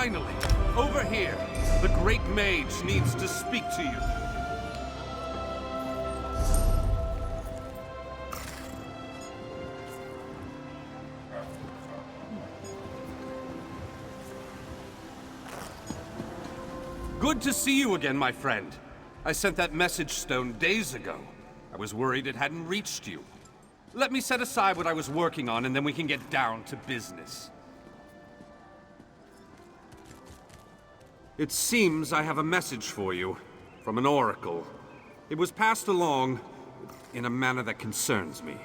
Finally! Over here! The great mage needs to speak to you. Good to see you again, my friend. I sent that message stone days ago. I was worried it hadn't reached you. Let me set aside what I was working on, and then we can get down to business. It seems I have a message for you, from an oracle. It was passed along in a manner that concerns me.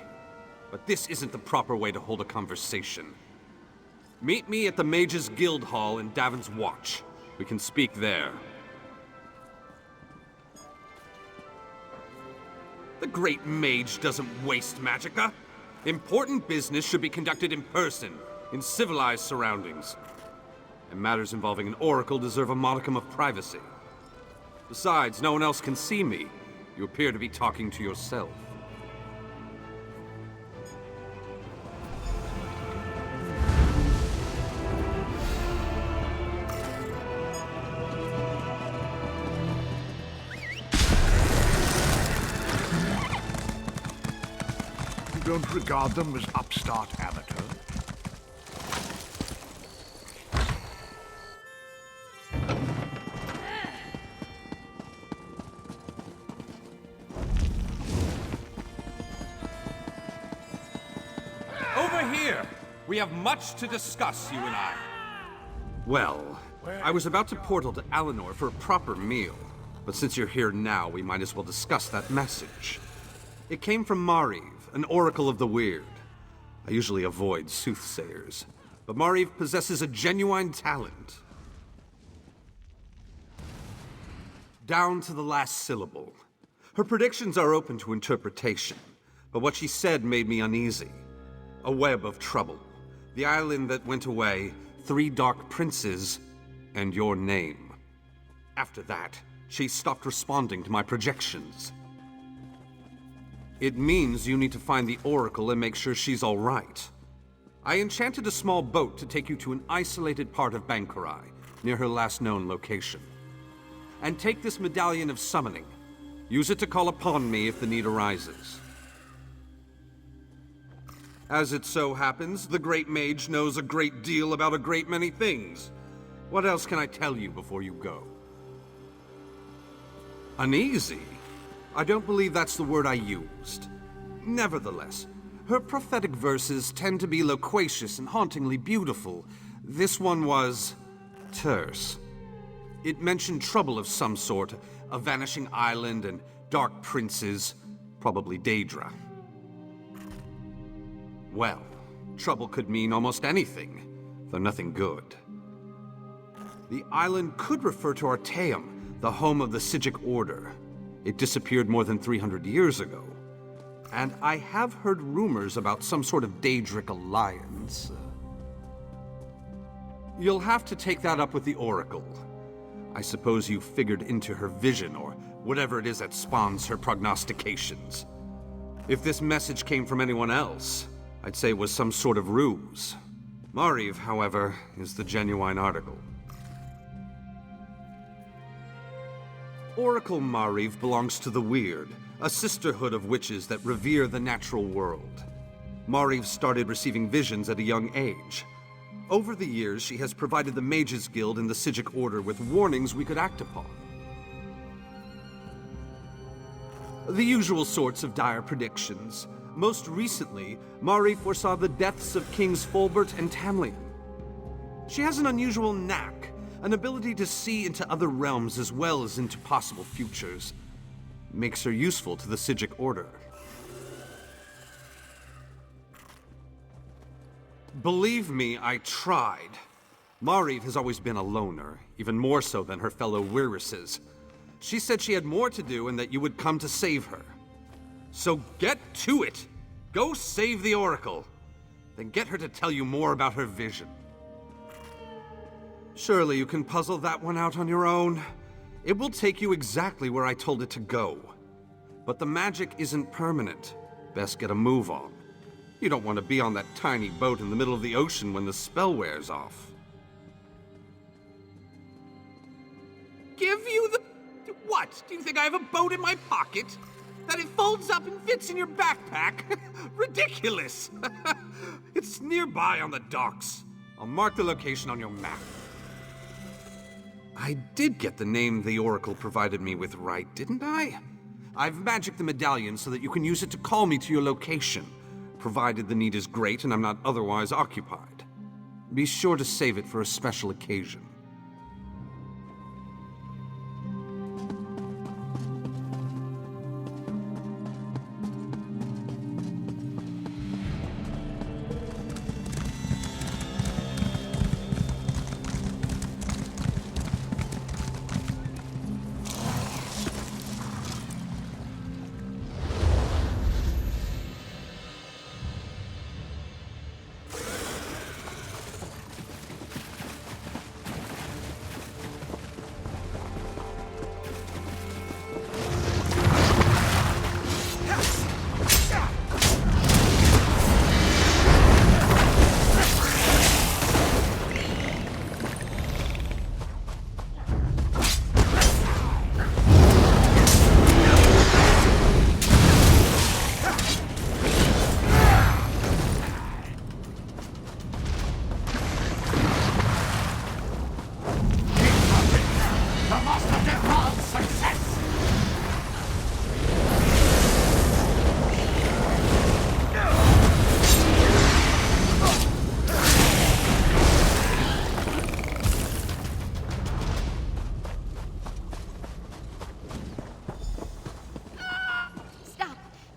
But this isn't the proper way to hold a conversation. Meet me at the Mages Guild Hall in Davin's Watch. We can speak there. The Great Mage doesn't waste magicka. Important business should be conducted in person, in civilized surroundings. And matters involving an oracle deserve a modicum of privacy. Besides, no one else can see me. You appear to be talking to yourself. You don't regard them as upstart amateurs? We have much to discuss, you and I. Well, I was about to portal to Alinor for a proper meal, but since you're here now, we might as well discuss that message. It came from Mariv, an oracle of the weird. I usually avoid soothsayers, but Mariv possesses a genuine talent. Down to the last syllable. Her predictions are open to interpretation, but what she said made me uneasy. A web of trouble. The island that went away, 3 dark princes, and your name. After that, she stopped responding to my projections. It means you need to find the oracle and make sure she's all right. I enchanted a small boat to take you to an isolated part of Bankarai, near her last known location. And take this medallion of summoning. Use it to call upon me if the need arises. As it so happens, the Great Mage knows a great deal about a great many things. What else can I tell you before you go? Uneasy? I don't believe that's the word I used. Nevertheless, her prophetic verses tend to be loquacious and hauntingly beautiful. This one was terse. It mentioned trouble of some sort, a vanishing island and dark princes, probably Daedra. Well, trouble could mean almost anything, though nothing good. The island could refer to Artaeum, the home of the Sigic Order. It disappeared more than 300 years ago. And I have heard rumors about some sort of Daedric alliance. You'll have to take that up with the Oracle. I suppose you figured into her vision, or whatever it is that spawns her prognostications. If this message came from anyone else, I'd say it was some sort of ruse. Mariv, however, is the genuine article. Oracle Mariv belongs to the Weird, a sisterhood of witches that revere the natural world. Mariv started receiving visions at a young age. Over the years, she has provided the Mages Guild and the Sigic Order with warnings we could act upon. The usual sorts of dire predictions. Most recently, Mari foresaw the deaths of Kings Fulbert and Tamlin. She has an unusual knack, an ability to see into other realms as well as into possible futures. Makes her useful to the Sigic Order. Believe me, I tried. Mariv has always been a loner, even more so than her fellow Wirises. She said she had more to do and that you would come to save her. So get to it! Go save the Oracle! Then get her to tell you more about her vision. Surely you can puzzle that one out on your own. It will take you exactly where I told it to go. But the magic isn't permanent. Best get a move on. You don't want to be on that tiny boat in the middle of the ocean when the spell wears off. you the... What? Do you think I have a boat in my pocket? That it folds up and fits in your backpack? Ridiculous! It's nearby on the docks. I'll mark the location on your map. I did get the name the Oracle provided me with right, didn't I? I've magicked the medallion so that you can use it to call me to your location, provided the need is great and I'm not otherwise occupied. Be sure to save it for a special occasion.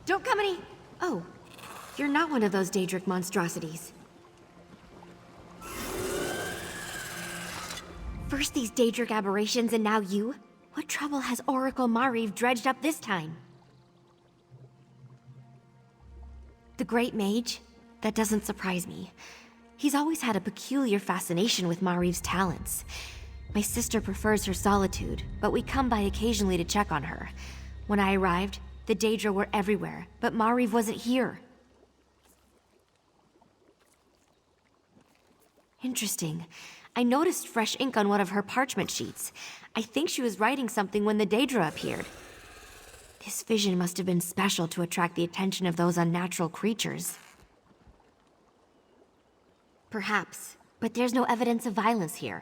Don't come any... Oh, you're not one of those Daedric monstrosities. First these Daedric aberrations and now you? What trouble has Oracle Mariv dredged up this time? The Great Mage? That doesn't surprise me. He's always had a peculiar fascination with Mariv's talents. My sister prefers her solitude, but we come by occasionally to check on her. When I arrived, the Daedra were everywhere, but Mariv wasn't here. Interesting. I noticed fresh ink on one of her parchment sheets. I think she was writing something when the Daedra appeared. This vision must have been special to attract the attention of those unnatural creatures. Perhaps, but there's no evidence of violence here.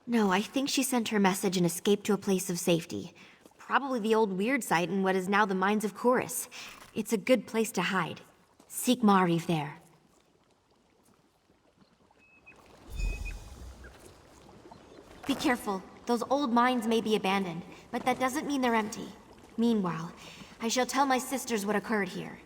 No, I think she sent her message and escaped to a place of safety. Probably the old weird site in what is now the Mines of Chorus. It's a good place to hide. Seek Mariv there. Be careful. Those old mines may be abandoned, but that doesn't mean they're empty. Meanwhile, I shall tell my sisters what occurred here.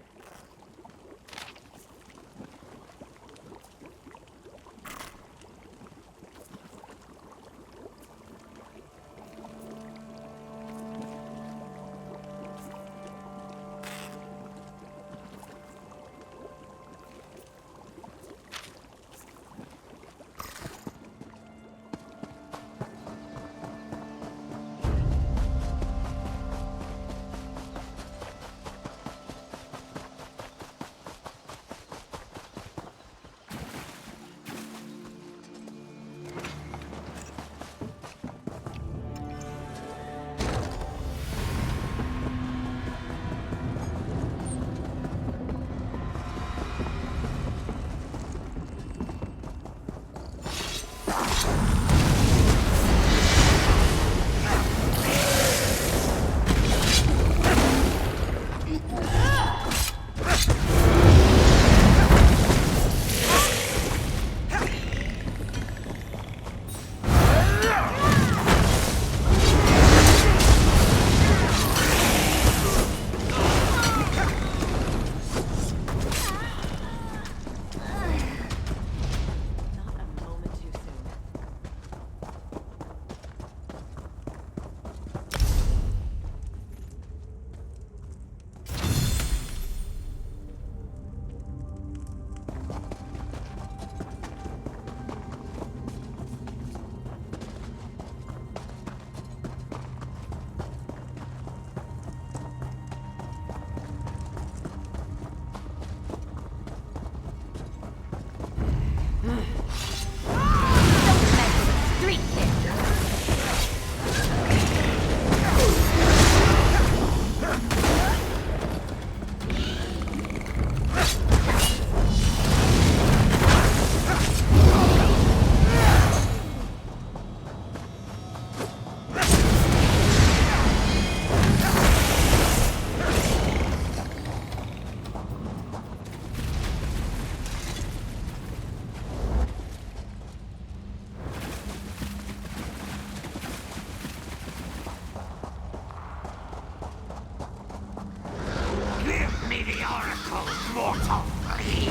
out of me!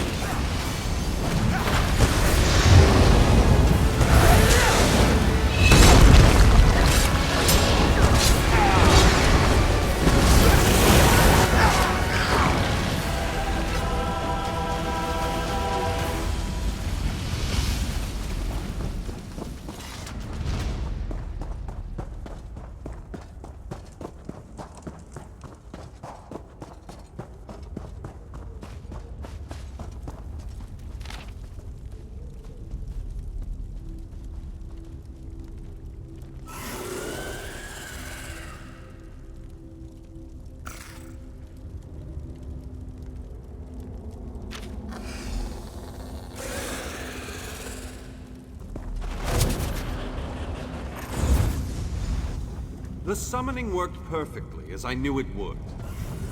The summoning worked perfectly, as I knew it would.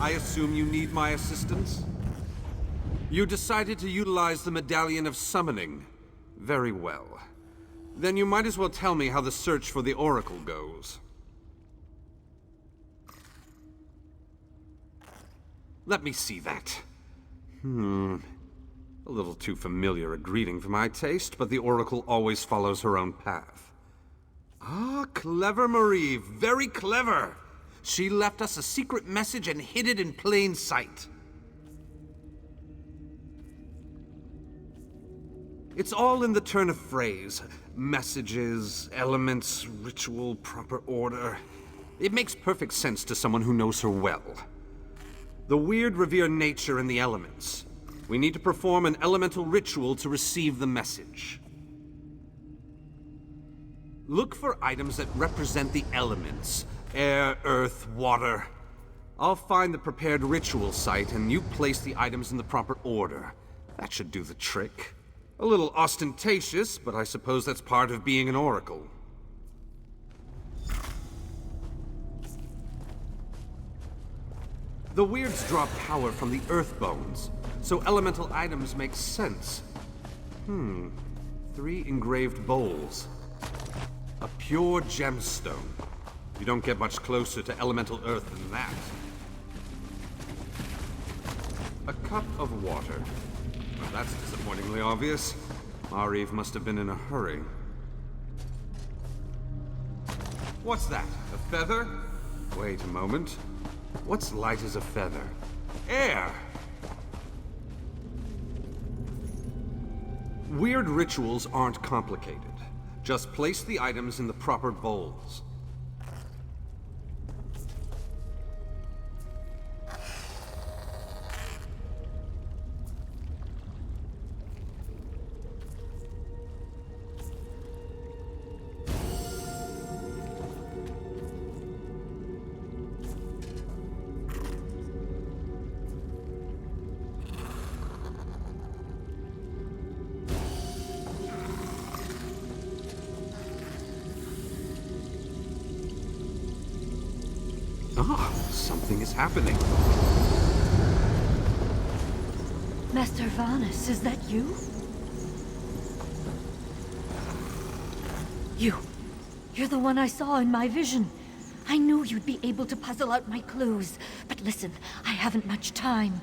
I assume you need my assistance? You decided to utilize the Medallion of Summoning. Very well. Then you might as well tell me how the search for the Oracle goes. Let me see that. A little too familiar a greeting for my taste, but the Oracle always follows her own path. Ah, clever Marie, very clever. She left us a secret message and hid it in plain sight. It's all in the turn of phrase. Messages, elements, ritual, proper order. It makes perfect sense to someone who knows her well. The weird revere nature and the elements. We need to perform an elemental ritual to receive the message. Look for items that represent the elements. Air, earth, water. I'll find the prepared ritual site, and you place the items in the proper order. That should do the trick. A little ostentatious, but I suppose that's part of being an oracle. The weirds draw power from the earth bones, so elemental items make sense. 3 engraved bowls. A pure gemstone. You don't get much closer to elemental earth than that. A cup of water. Well, that's disappointingly obvious. Mariv must have been in a hurry. What's that? A feather? Wait a moment. What's light as a feather? Air! Weird rituals aren't complicated. Just place the items in the proper bowls. Something is happening. Master Vanus, is that you? You're the one I saw in my vision. I knew you'd be able to puzzle out my clues. But listen, I haven't much time.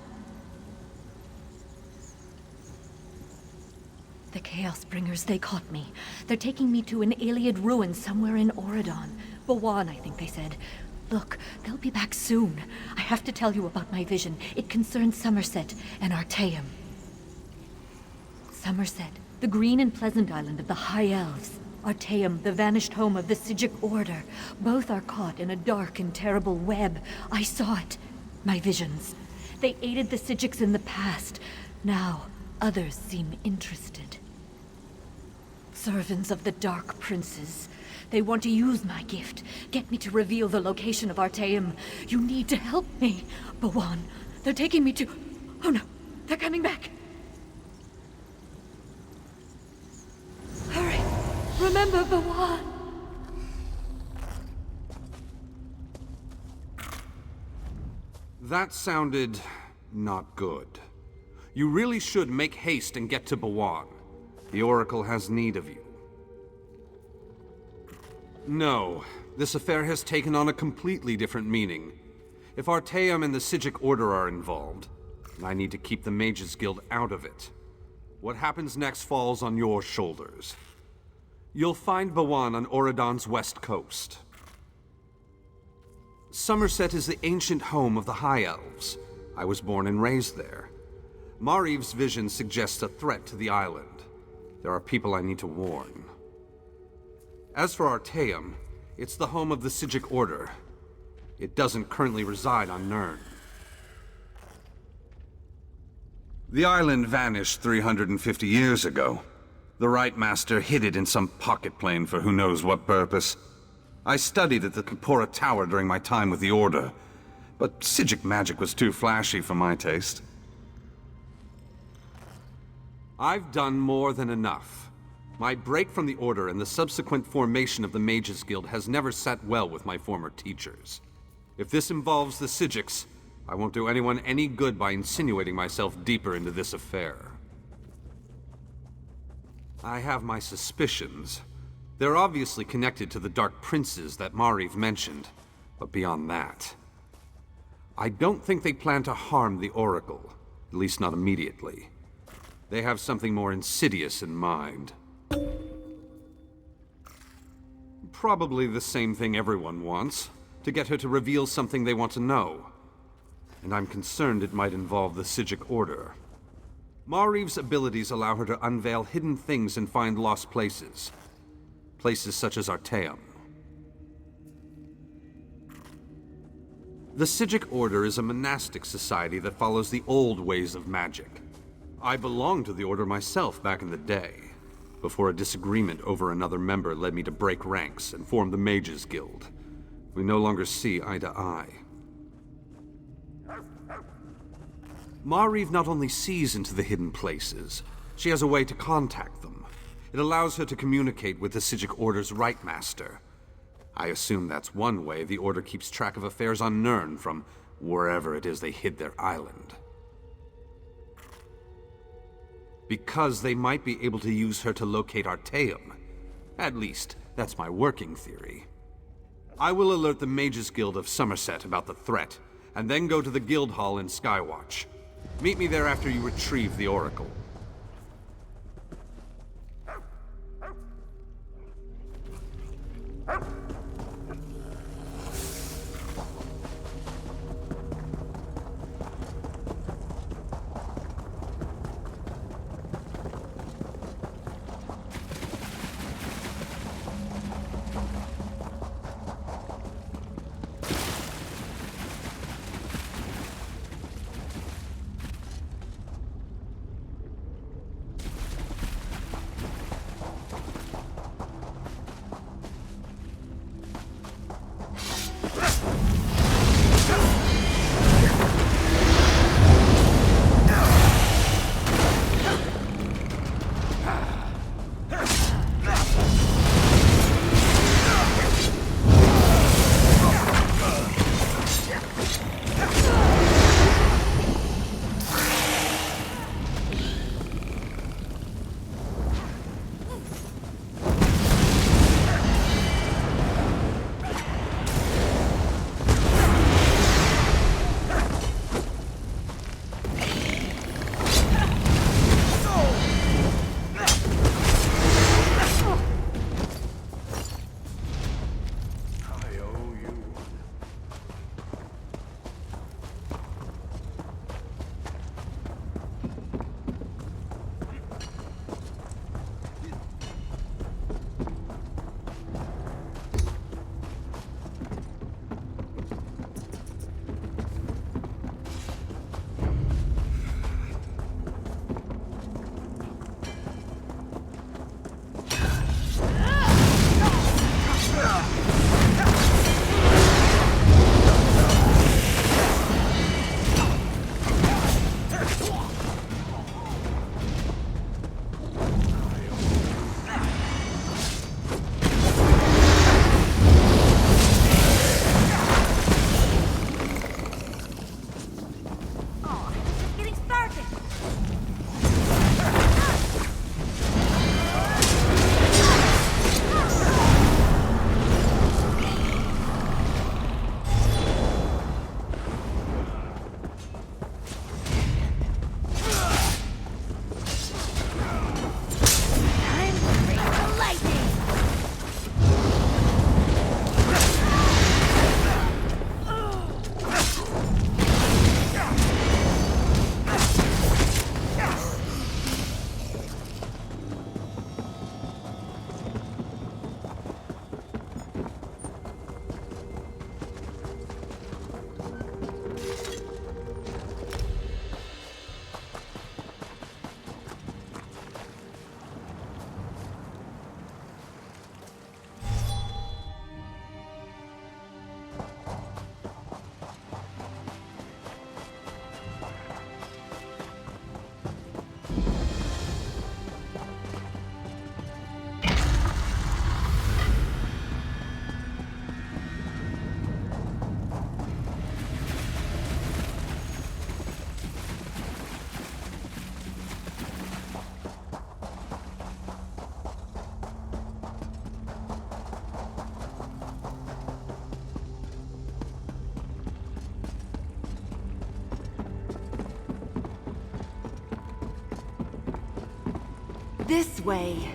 The Chaos Bringers, they caught me. They're taking me to an Iliad ruin somewhere in Auridon. Bawan, I think they said. Look, they'll be back soon. I have to tell you about my vision. It concerns Somerset and Artaeum. Somerset, the green and pleasant island of the High Elves. Artaeum, the vanished home of the Psijic Order. Both are caught in a dark and terrible web. I saw it. My visions. They aided the Psijics in the past. Now, others seem interested. Servants of the Dark Princes. They want to use my gift, get me to reveal the location of Artaeum. You need to help me. Bawan, they're taking me to... Oh no, they're coming back. Hurry, remember Bawan. That sounded not good. You really should make haste and get to Bawan. The Oracle has need of you. No, this affair has taken on a completely different meaning. If Artaeum and the Psijic Order are involved, and I need to keep the Mages Guild out of it. What happens next falls on your shoulders. You'll find Bawan on Oridon's west coast. Somerset is the ancient home of the High Elves. I was born and raised there. Mariv's vision suggests a threat to the island. There are people I need to warn. As for Artaeum, it's the home of the Psijic Order. It doesn't currently reside on Nirn. The island vanished 350 years ago. The Right Master hid it in some pocket plane for who knows what purpose. I studied at the Kapora Tower during my time with the Order, but Psijic magic was too flashy for my taste. I've done more than enough. My break from the Order and the subsequent formation of the Mages Guild has never sat well with my former teachers. If this involves the Psijics, I won't do anyone any good by insinuating myself deeper into this affair. I have my suspicions. They're obviously connected to the Dark Princes that Mariv mentioned, but beyond that, I don't think they plan to harm the Oracle, at least not immediately. They have something more insidious in mind. Probably the same thing everyone wants, to get her to reveal something they want to know. And I'm concerned it might involve the Psijic Order. Mariv's abilities allow her to unveil hidden things and find lost places. Places such as Artaeum. The Psijic Order is a monastic society that follows the old ways of magic. I belonged to the Order myself back in the day, before a disagreement over another member led me to break ranks and form the Mages Guild. We no longer see eye to eye. Mariv not only sees into the hidden places, she has a way to contact them. It allows her to communicate with the Psijic Order's Right Master. I assume that's one way the Order keeps track of affairs on Nirn from wherever it is they hid their island. Because they might be able to use her to locate Artaeum. At least, that's my working theory. I will alert the Mages Guild of Somerset about the threat, and then go to the Guild Hall in Skywatch. Meet me there after you retrieve the Oracle. This way.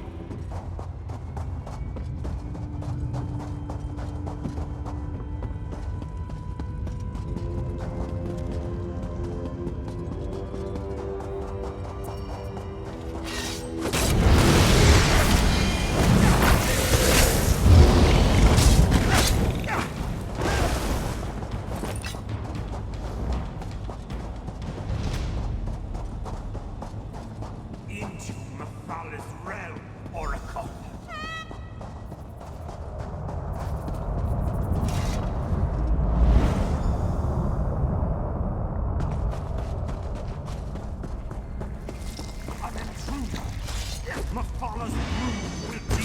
Into Mephal's realm, Oracle. An intruder. Mephal's room will be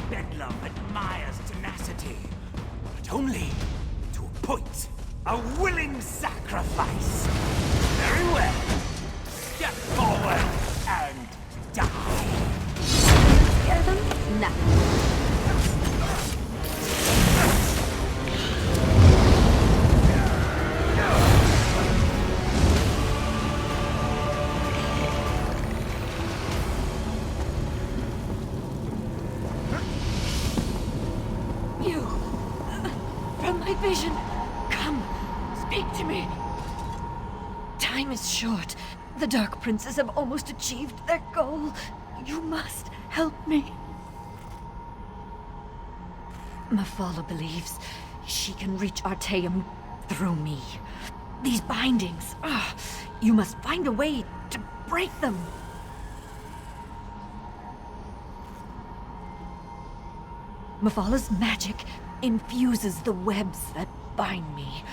Bedlam admires tenacity, but only to a point. A willing sacrifice. Very well. Step forward and die. Scare them? No. You, from my vision, come, speak to me. Time is short. The Dark Princes have almost achieved their goal. You must help me. Mephala believes she can reach Artaeum through me. These bindings, you must find a way to break them. Mephala's magic infuses the webs that bind me.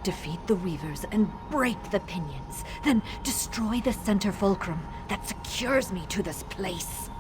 Defeat the weavers and break the pinions, then destroy the center fulcrum that secures me to this place.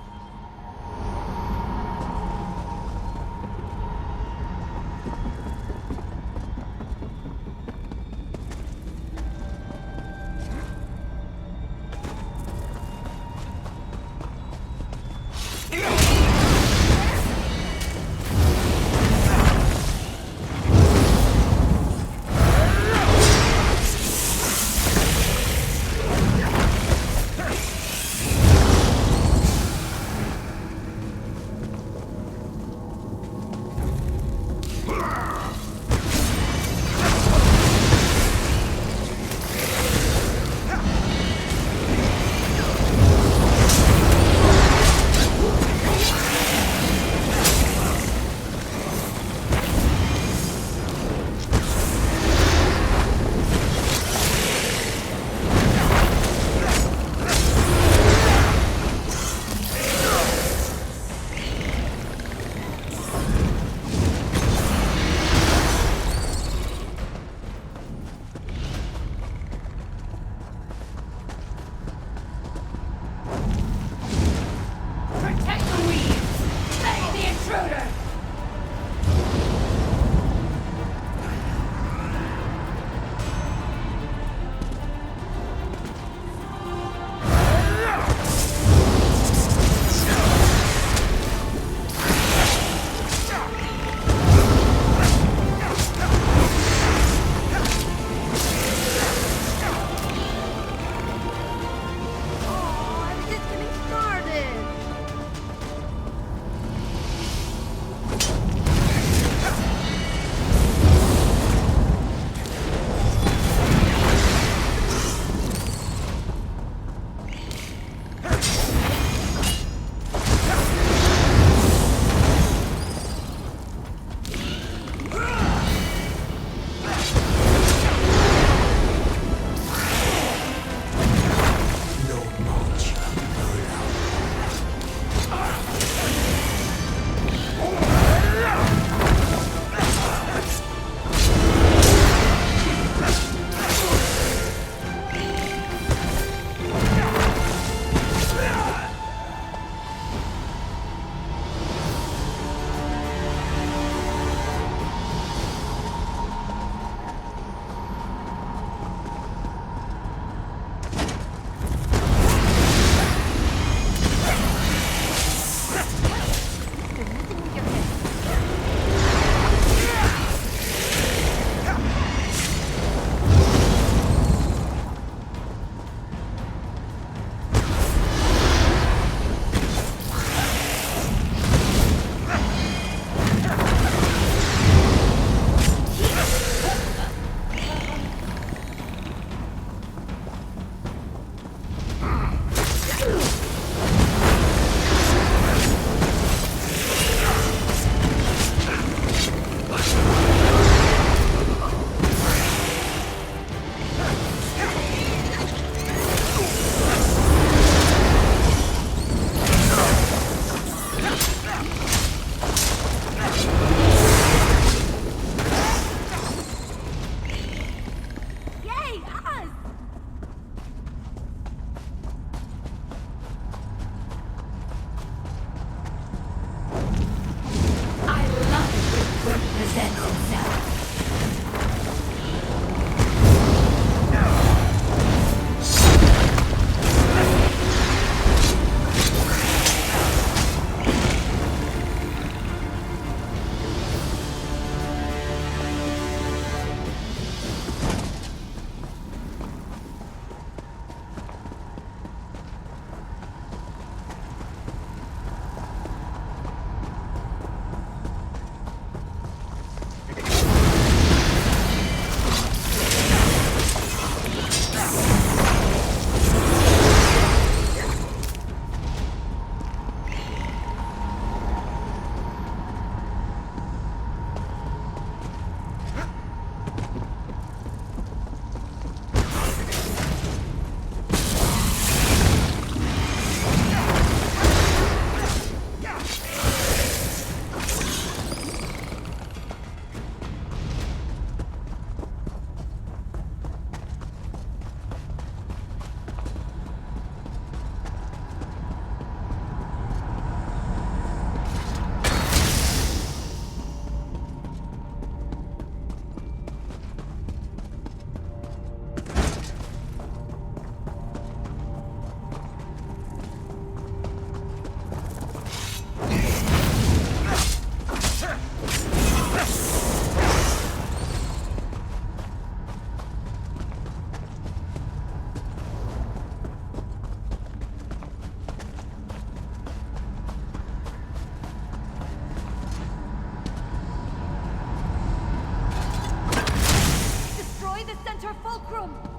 Enter Fulcrum!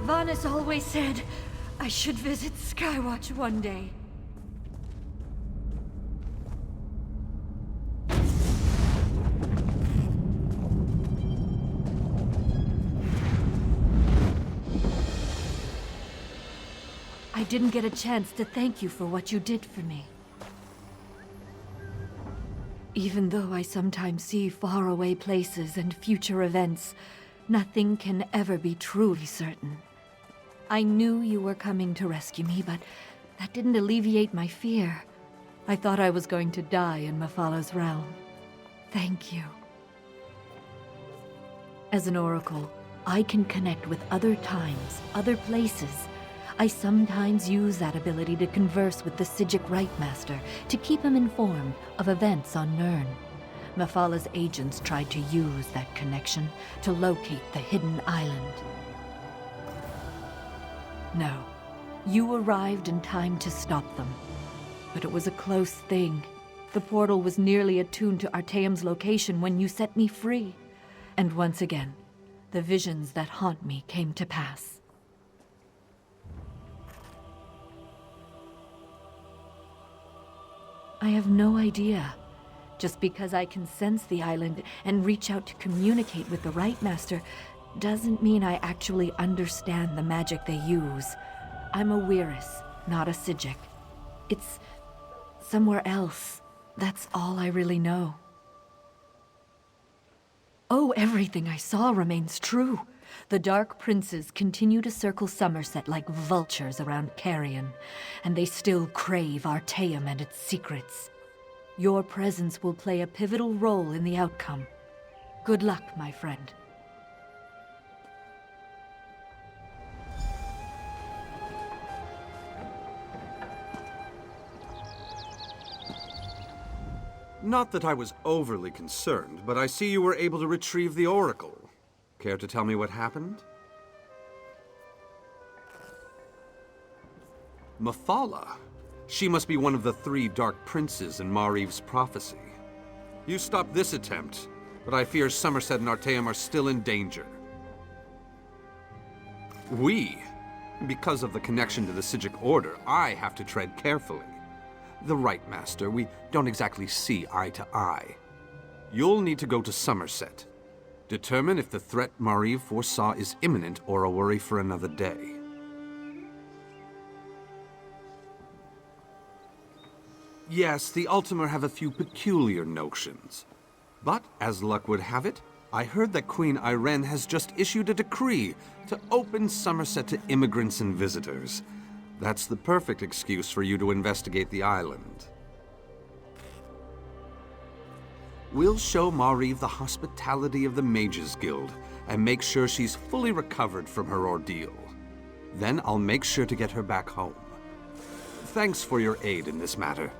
Vanus always said I should visit Skywatch one day. I didn't get a chance to thank you for what you did for me. Even though I sometimes see faraway places and future events, nothing can ever be truly certain. I knew you were coming to rescue me, but that didn't alleviate my fear. I thought I was going to die in Mephalah's realm. Thank you. As an oracle, I can connect with other times, other places. I sometimes use that ability to converse with the Psijic Rightmaster, to keep him informed of events on Nirn. Mephalah's agents tried to use that connection to locate the hidden island. No, you arrived in time to stop them. But it was a close thing. The portal was nearly attuned to Artaeum's location when you set me free. And once again, the visions that haunt me came to pass. I have no idea. Just because I can sense the island and reach out to communicate with the Rightmaster doesn't mean I actually understand the magic they use. I'm a Weiris, not a Psijic. It's somewhere else. That's all I really know. Oh, everything I saw remains true. The Dark Princes continue to circle Somerset like vultures around Carrion, and they still crave Artaeum and its secrets. Your presence will play a pivotal role in the outcome. Good luck, my friend. Not that I was overly concerned, but I see you were able to retrieve the Oracle. Care to tell me what happened? Mephalah? She must be one of the 3 Dark Princes in Mariv's prophecy. You stopped this attempt, but I fear Somerset and Artaeum are still in danger. Because of the connection to the Psijic Order, I have to tread carefully. The Rightmaster, we don't exactly see eye to eye. You'll need to go to Somerset. Determine if the threat Mariv foresaw is imminent or a worry for another day. Yes, the Ultimar have a few peculiar notions. But, as luck would have it, I heard that Queen Irene has just issued a decree to open Somerset to immigrants and visitors. That's the perfect excuse for you to investigate the island. We'll show Mariv the hospitality of the Mages Guild and make sure she's fully recovered from her ordeal. Then I'll make sure to get her back home. Thanks for your aid in this matter.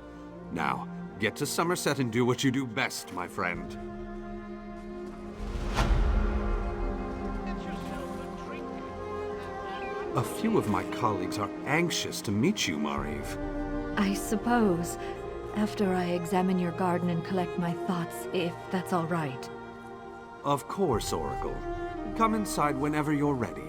Now, get to Somerset and do what you do best, my friend. A few of my colleagues are anxious to meet you, Mariv. I suppose, after I examine your garden and collect my thoughts, if that's all right. Of course, Oracle. Come inside whenever you're ready.